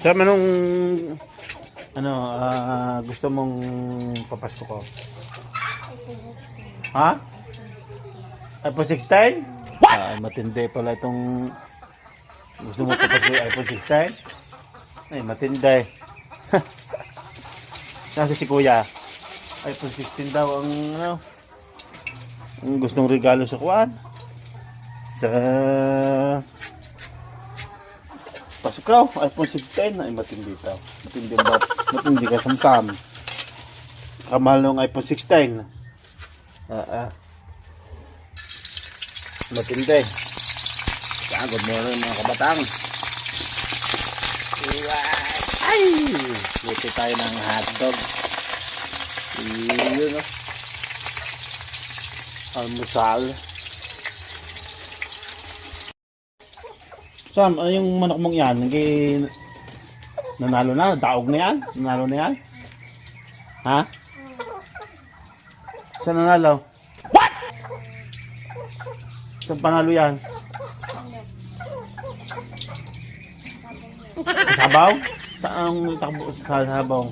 Sa manong gusto mong papasko ko? Ha? iPhone 16? Ay, matindi pala itong gusto mo papasko yung iPhone 16? Ay, matindi. Nasa si Kuya. iPhone 16 daw ang gustong regalo sa kuwan. Sa Pasko, iPhone 16 ay matindi daw. Matindi ka samtam. Kamahal ng iPhone 16. Matindi. Good morning mga kabatang. Ay! Luto tayo ng hotdog. Yun o. Almusal. Sam, ano yung manok mong yan? Nanalo na? Daog na yan? Nanalo na yan? Ha? Saan nanalo? What? Saan panalo yan? Sabaw? Saan takbo sa sabaw?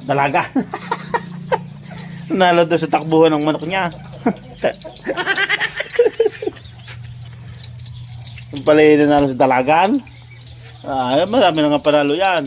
Dalaga? Nanalo doon sa takbuhan ng manok niya. Yung pala yung nanalo sa dalagan. Marami na nga panalo yan.